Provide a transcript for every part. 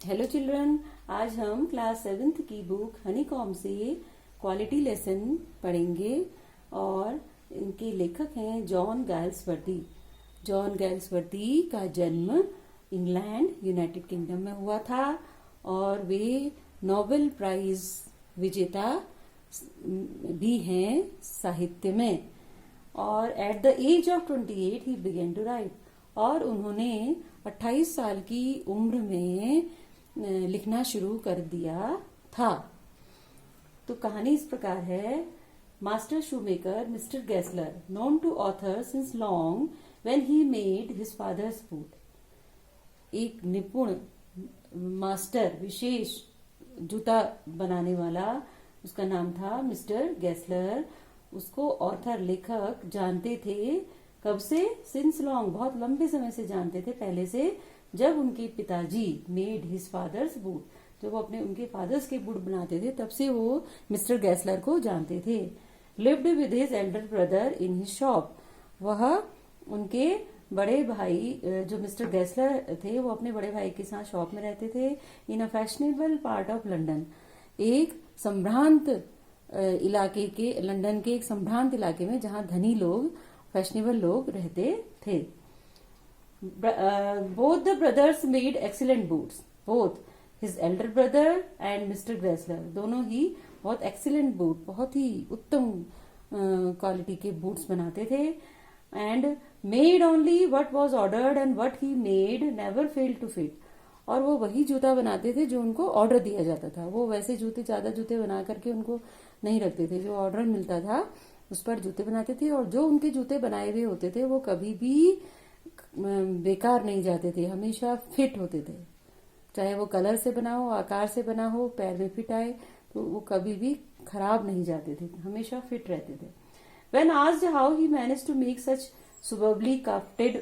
Hello children. आज हम class 7th की बुक हनीकॉम से क्वालिटी लेसन पढ़ेंगे और इनके लेखक हैं जॉन गायल्सवर्दी। जॉन गायल्सवर्दी का जन्म इंग्लैंड यूनाइटेड किंगडम में हुआ था और वे नोबेल प्राइज विजेता भी हैं साहित्य में। और at the age of 28 he begin to write, और उन्होंने 28 साल की उम्र में लिखना शुरू कर दिया था। तो कहानी इस प्रकार है। Master shoemaker mister Gessler, known to author since long when he made his father's food. एक निपुण मास्टर, विशेष जूता बनाने वाला, उसका नाम था मिस्टर गेस्लर। उसको ऑथर, लेखक जानते थे। कब से? सिंस लॉन्ग, बहुत लंबे समय से जानते थे, पहले से, जब उनके पिताजी मेड हिज फादर्स बूट, जब वो अपने उनके फादर्स के बूट बनाते थे, तब से वो मिस्टर गेस्लर को जानते थे। Lived with his Elder brother in his shop, वह उनके बड़े भाई जो मिस्टर गेस्लर थे वो अपने बड़े भाई के साथ शॉप में रहते थे। इन अ फैशनेबल पार्ट ऑफ लंदन, एक संभ्रांत इलाके के, लंदन के एक संभ्रांत इलाके में जहां धनी लोग, फैशनेबल लोग रहते थे। Both the brothers made excellent boots. Both his elder brother and Mr. Gressler, दोनों ही बहुत excellent boot, बहुत ही उत्तम क्वालिटी के बूट्स बनाते थे। And made only what was ordered and what he made never failed to fit. और वो वही जूता बनाते थे जो उनको ऑर्डर दिया जाता था। वो वैसे जूते, ज्यादा जूते बना करके उनको नहीं रखते थे। जो ऑर्डर मिलता था उस पर जूते बनाते थे, और जो उनके जूते बनाए हुए होते थे वो कभी भी बेकार नहीं जाते थे, हमेशा फिट होते थे। चाहे वो कलर से बना हो, आकार से बना हो, पैर में फिट आए, तो वो कभी भी खराब नहीं जाते थे, हमेशा फिट रहते थे। When asked how he managed to make such superbly crafted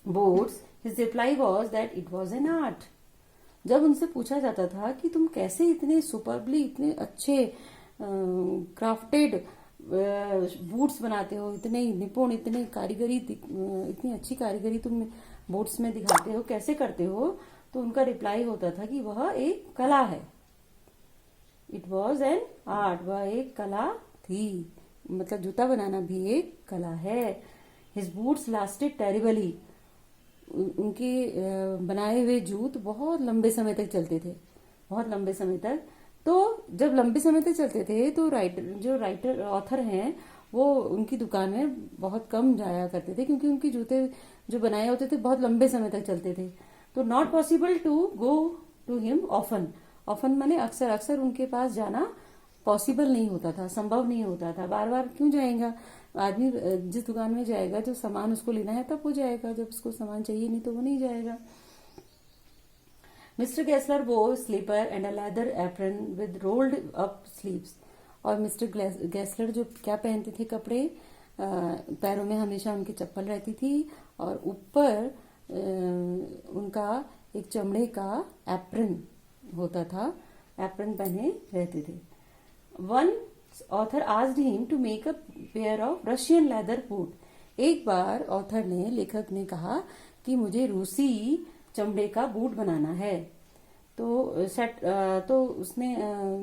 boots, his reply was that it was an art. जब उनसे पूछा जाता था कि तुम कैसे इतने सुपरबली, इतने अच्छे क्राफ्टेड बूट्स बनाते हो, इतने निपुण, इतने कारीगरी, इतनी अच्छी कारीगरी तुम बूट्स में दिखाते हो, कैसे करते हो? तो उनका रिप्लाई होता था कि वह एक कला है। इट वॉज एन आर्ट, वह एक कला थी। मतलब जूता बनाना भी एक कला है। हिज बूट्स लास्टेड टेरिबली, उनके बनाए हुए जूत बहुत लंबे समय तक चलते थे, बहुत लंबे समय तक। तो जब लंबे समय तक चलते थे तो राइटर ऑथर हैं वो उनकी दुकान में बहुत कम जाया करते थे, क्योंकि उनके जूते जो बनाए होते थे बहुत लंबे समय तक चलते थे। तो not possible to go to him often, often माने अक्सर, अक्सर उनके पास जाना पॉसिबल नहीं होता था, संभव नहीं होता था। बार बार क्यों जाएगा आदमी? जिस दुकान में जाएगा, जो सामान उसको लेना है तब वो जाएगा, जब उसको सामान चाहिए नहीं तो वो नहीं जाएगा। Mister Gessler wore slipper and a leather apron with rolled up sleeves. और मिस्टर गेस्लर जो क्या पहनते थे कपड़े, पैरों में हमेशा उनकी चप्पल रहती थी, और ऊपर उनका एक चमड़े का एप्रन होता था, एप्रन पहने रहते थे। One author asked him to make a pair of Russian leather boot. एक बार ऑथर ने, लेखक ने कहा कि मुझे रूसी चमड़े का बूट बनाना है। तो उसने,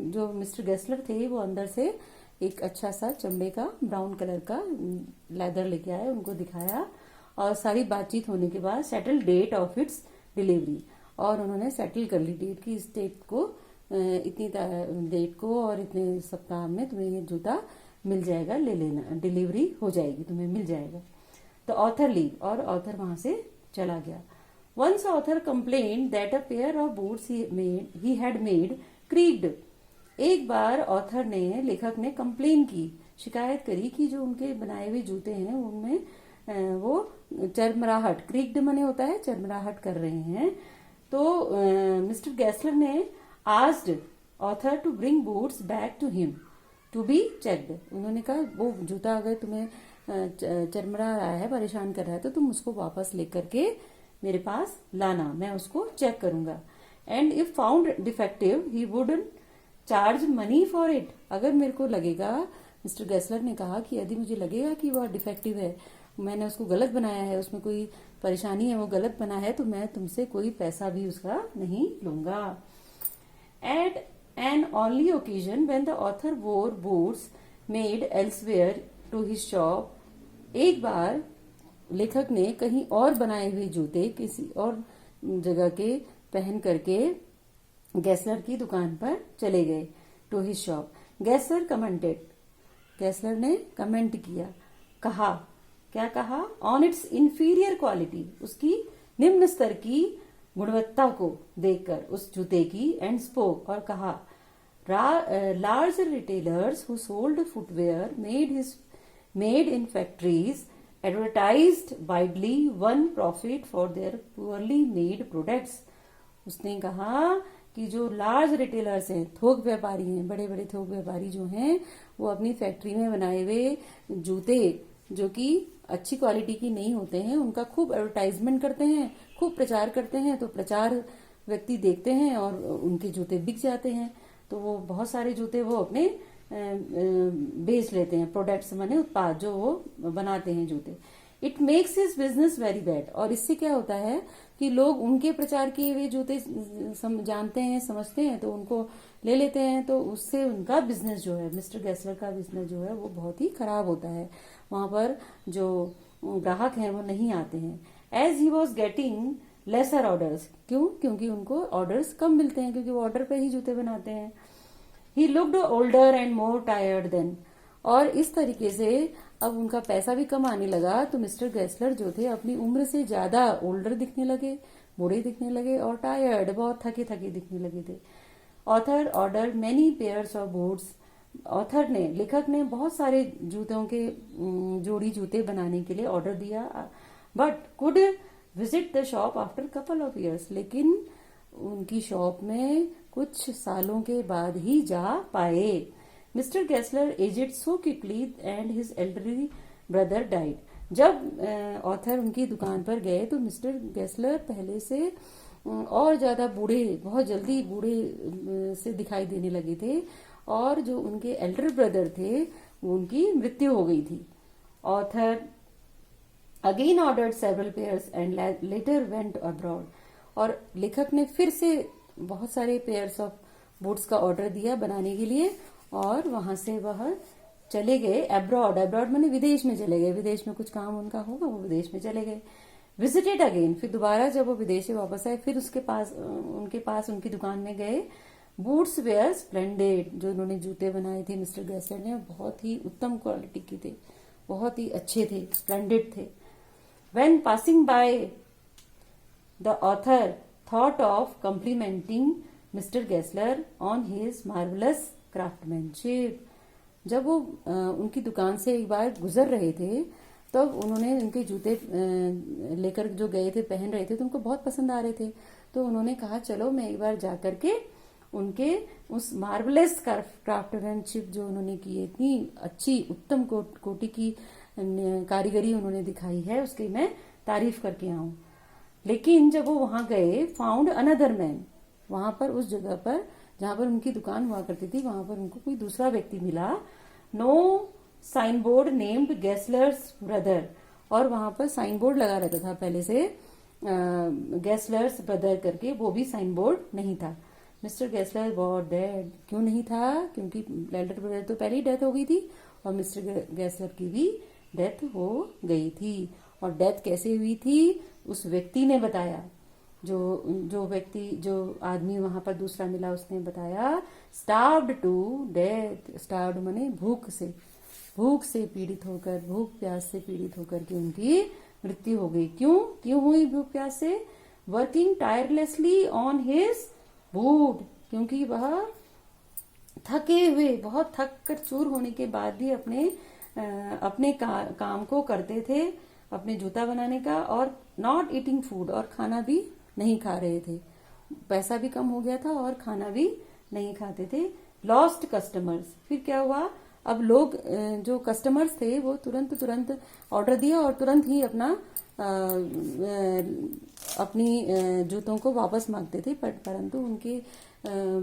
जो मिस्टर गेस्लर थे, वो अंदर से एक अच्छा सा चमड़े का ब्राउन कलर का लेदर लेके आए, उनको दिखाया, और सारी बातचीत होने के बाद settle date of its delivery, और उन्होंने सेटल कर ली डेट की, इस डेट को, इतनी डेट को और इतने सप्ताह में तुम्हें ये जूता मिल जाएगा, ले लेना, डिलीवरी हो जाएगी, तुम्हें मिल जाएगा। तो ऑथर लीव, और ऑथर वहां से चला गया। Once author complained that a pair of boots he had made creaked. एक बार ऑथर ने, लेखक ने कंप्लेन की, शिकायत करी कि जो उनके बनाए हुए जूते हैं उनमें वो चरमराहट, क्रीक्ड मने होता है चरमराहट कर रहे हैं। तो मिस्टर गेस्लर ने asked author to bring boots back to him to be checked. उन्होंने कहा वो जूता अगर तुम्हें चरमरा रहा है, परेशान कर रहा है, तो तुम उसको वापस लेकर के मेरे पास लाना, मैं उसको चेक करूंगा। And if found defective he wouldn't charge money for it. अगर मेरे को लगेगा, मिस्टर गेस्लर ने कहा कि यदि मुझे लगेगा कि वह डिफेक्टिव है, मैंने उसको गलत बनाया है, उसमें कोई परेशानी है वो गलत बना है तो मैं तुमसे कोई पैसा भी उसका नहीं लूंगा। At an only occasion when the author wore boots made elsewhere to his shop, एक बार लेखक ने कहीं और बनाए हुए जूते किसी और जगह के पहन करके गैसलर की दुकान पर चले गए। टू हिज शॉप, गैसलर कमेंटेड, गैसलर ने कमेंट किया, कहा, क्या कहा? ऑन इट्स इंफीरियर क्वालिटी, उसकी निम्न स्तर की गुणवत्ता को देखकर उस जूते की, एंड स्पोक, और कहा, large retailers who sold footwear made in factories advertised widely one profit for their poorly made products. उसने कहा कि जो लार्ज रिटेलर्स हैं, थोक व्यापारी हैं, बड़े बड़े थोक व्यापारी जो हैं, वो अपनी फैक्ट्री में बनाए हुए जूते जो कि अच्छी क्वालिटी की नहीं होते हैं उनका खूब एडवर्टाइजमेंट करते हैं, खूब प्रचार करते हैं, तो प्रचार व्यक्ति देखते हैं और उनके जूते बिक जाते हैं। तो वो बहुत सारे जूते वो अपने बेच लेते हैं, प्रोडक्ट्स माने उत्पाद जो वो बनाते हैं जूते। It makes his business very bad, और इससे क्या होता है कि लोग उनके प्रचार किए हुए जूते जानते हैं, समझते हैं, तो उनको ले लेते हैं, तो उससे उनका बिजनेस जो है, मिस्टर गैसलर का बिजनेस जो है वो बहुत ही खराब होता है। वहां पर जो ग्राहक हैं वो नहीं आते हैं। As he was getting lesser orders, क्यों? क्योंकि उनको ऑर्डर्स कम मिलते हैं, क्योंकि वो ऑर्डर पे ही जूते बनाते हैं। He looked older and more tired then, और इस तरीके से अब उनका पैसा भी कम आने लगा, तो मिस्टर गैसलर जो थे अपनी उम्र से ज्यादा ओल्डर दिखने लगे, बूढ़े दिखने लगे, और टायर्ड, बहुत थके थके दिखने लगे थे। Author order many pairs of boots, author ने, लेखक ने बहुत सारे जूतों के जोड़ी जूते बनाने के लिए ऑर्डर दिया, but could visit the shop after couple of years, लेकिन उनकी शॉप में कुछ सालों के बाद ही जा पाए। Mister Gessler aged so quickly and his elderly brother died, जब ऑथर उनकी दुकान पर गए तो मिस्टर गैसलर पहले से और ज्यादा बूढ़े, बहुत जल्दी बूढ़े से दिखाई देने लगे थे, और जो उनके एल्डर ब्रदर थे उनकी मृत्यु हो गई थी। Author again ordered several pairs and later went abroad, और लेखक ने फिर से बहुत सारे पेयर्स ऑफ बूट्स का ऑर्डर दिया बनाने के लिए, और वहां से वह चले गए अब्रॉड, अब्रॉड माने विदेश में चले गए, विदेश में कुछ काम उनका होगा, वो विदेश में चले गए। विजिटेड अगेन, फिर दोबारा जब वो विदेश से वापस आए फिर उनके पास उनकी दुकान में गए। बूट्स वेयर स्प्लेंडेड, जो उन्होंने जूते बनाए थे मिस्टर गैसलर ने, बहुत ही उत्तम क्वालिटी के थे, बहुत ही अच्छे थे, स्प्लेंडेड थे। When passing by the author thought of complimenting mister Gessler on his marvellous craftsmanship, जब वो उनकी दुकान से एक बार गुजर रहे थे तब उन्होंने उनके जूते लेकर जो गए थे, पहन रहे थे, तो उनको बहुत पसंद आ रहे थे, तो उन्होंने कहा चलो मैं एक बार जा करके उनके उस मार्वलेस क्राफ्टमैनशिप जो उन्होंने की है, इतनी अच्छी उत्तम कोटि की कारीगरी उन्होंने दिखाई है, उसकी मैं तारीफ करके आऊं। लेकिन जब वो वहां गए, फाउंड अनदर मैन, वहां पर उस जगह पर जहां पर उनकी दुकान हुआ करती थी वहां पर उनको कोई दूसरा व्यक्ति मिला। No sign board named Gessler's brother, और वहां पर साइन बोर्ड लगा रहता था पहले से गैसलर्स ब्रदर करके, वो भी साइन बोर्ड नहीं था। मिस्टर गैसलर वॉर डेड, क्यों नहीं था? क्योंकि एल्डर ब्रदर तो पहले ही डेथ हो गई थी और मिस्टर गैसलर की भी डेथ हो गई थी। और डेथ कैसे हुई थी उस व्यक्ति ने बताया, जो व्यक्ति, जो आदमी वहां पर दूसरा मिला, उसने बताया स्टार्व्ड टू डेथ, स्टार्व्ड माने भूख से पीड़ित होकर, भूख प्यास से पीड़ित होकर के उनकी मृत्यु हो गई। क्यों हुई भूख प्यास से? Working tirelessly on his boot, क्योंकि वह थके हुए, बहुत थक कर चूर होने के बाद भी अपने काम को करते थे, अपने जूता बनाने का, और नॉट ईटिंग फूड, और खाना भी नहीं खा रहे थे, पैसा भी कम हो गया था और खाना भी नहीं खाते थे। लॉस्ट कस्टमर्स, फिर क्या हुआ? अब लोग जो कस्टमर्स थे वो तुरंत ऑर्डर दिया और तुरंत ही अपनी जूतों को वापस मांगते थे, परंतु उनके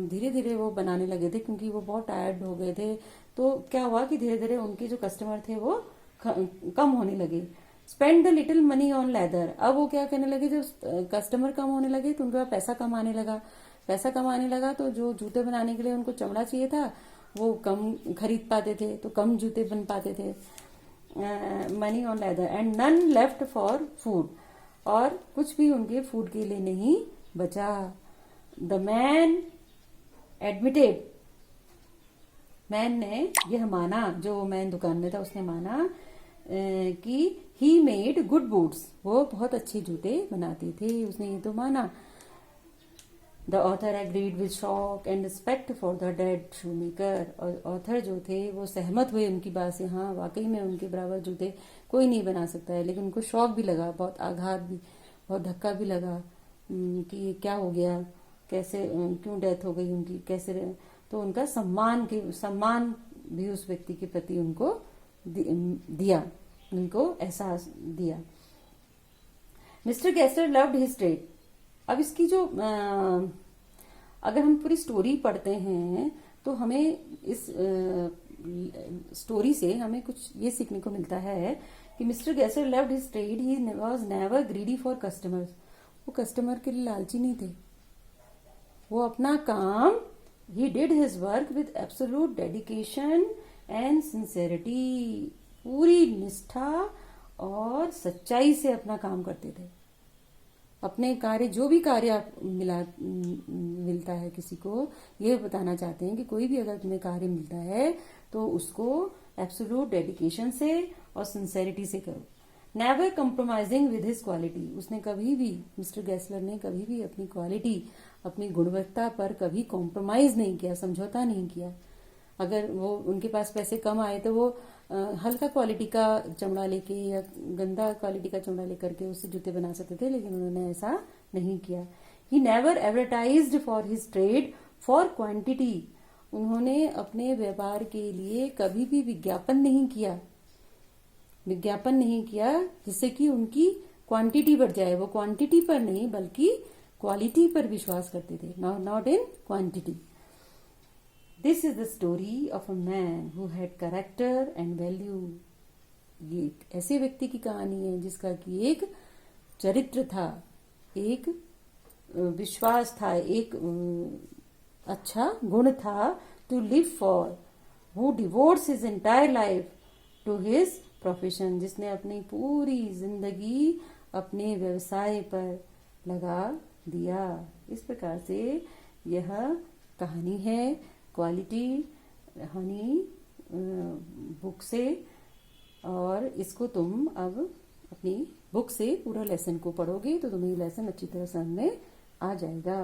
धीरे धीरे वो बनाने लगे थे क्योंकि वो बहुत टायर्ड हो गए थे। तो क्या हुआ कि धीरे धीरे उनके जो कस्टमर थे वो कम होने लगे। Spend the little money on leather. अब वो क्या करने लगे, जब कस्टमर कम होने लगे तो उनका पैसा कम आने लगा। पैसा कम आने लगा तो जो जूते बनाने के लिए उनको चमड़ा चाहिए था वो कम खरीद पाते थे, तो कम जूते बन पाते थे। Money on leather and none left for food, और कुछ भी उनके फूड के लिए नहीं बचा। द मैन एडमिटेड, मैन ने यह माना, जो मैन दुकान में था उसने माना कि ही मेड गुड बूट्स, वो बहुत अच्छे जूते बनाते थे, उसने ये तो माना। The author agreed with shock and respect for the dead shoe maker, और ऑथर जो थे वो सहमत हुए उनकी बात से, हाँ वाकई में उनके बराबर जूते कोई नहीं बना सकता है। लेकिन उनको शौक भी लगा, बहुत आघात भी, बहुत धक्का भी लगा कि क्या हो गया, कैसे क्यों डेथ हो गई उनकी, कैसे। तो उनका सम्मान भी उस व्यक्ति के प्रति उनको दिया, उनको एहसास दिया। Mister Gessler loved his trade. अब इसकी जो अगर हम पूरी स्टोरी पढ़ते हैं तो हमें इस स्टोरी से हमें कुछ ये सीखने को मिलता है कि mister Gessler loved his trade, he was never greedy for customers. वो कस्टमर के लिए लालची नहीं थे, वो अपना काम, he did his work with absolute dedication and sincerity, पूरी निष्ठा और सच्चाई से अपना काम करते थे। अपने कार्य, जो भी कार्य मिलता है किसी को, ये बताना चाहते हैं कि कोई भी अगर तुम्हें कार्य मिलता है तो उसको एब्सोल्यूट डेडिकेशन से और सिंसेरिटी से करो। Never compromising with his quality, उसने कभी भी, मिस्टर गेस्लर ने कभी भी अपनी क्वालिटी, अपनी गुणवत्ता पर कभी कॉम्प्रोमाइज नहीं किया, समझौता नहीं किया। अगर वो उनके पास पैसे कम आए तो वो हल्का क्वालिटी का चमड़ा लेके या गंदा क्वालिटी का चमड़ा लेकर के उससे जूते बना सकते थे, लेकिन उन्होंने ऐसा नहीं किया। He never advertised for his trade for quantity, उन्होंने अपने व्यापार के लिए कभी भी विज्ञापन नहीं किया जिससे कि उनकी क्वांटिटी बढ़ जाए। वो क्वांटिटी पर नहीं बल्कि क्वालिटी पर विश्वास करते थे, not in quantity. This is the story of a man who had character and value. ये एक ऐसे व्यक्ति की कहानी है जिसका कि एक चरित्र था, एक विश्वास था, एक अच्छा गुण था, to live for, who devotes his entire life to his profession, जिसने अपनी पूरी जिंदगी अपने व्यवसाय पर लगा दिया। इस प्रकार से यह कहानी है क्वालिटी हनी बुक से, और इसको तुम अब अपनी बुक से पूरा लेसन को पढ़ोगे तो तुम्हें ये लेसन अच्छी तरह समझ में आ जाएगा।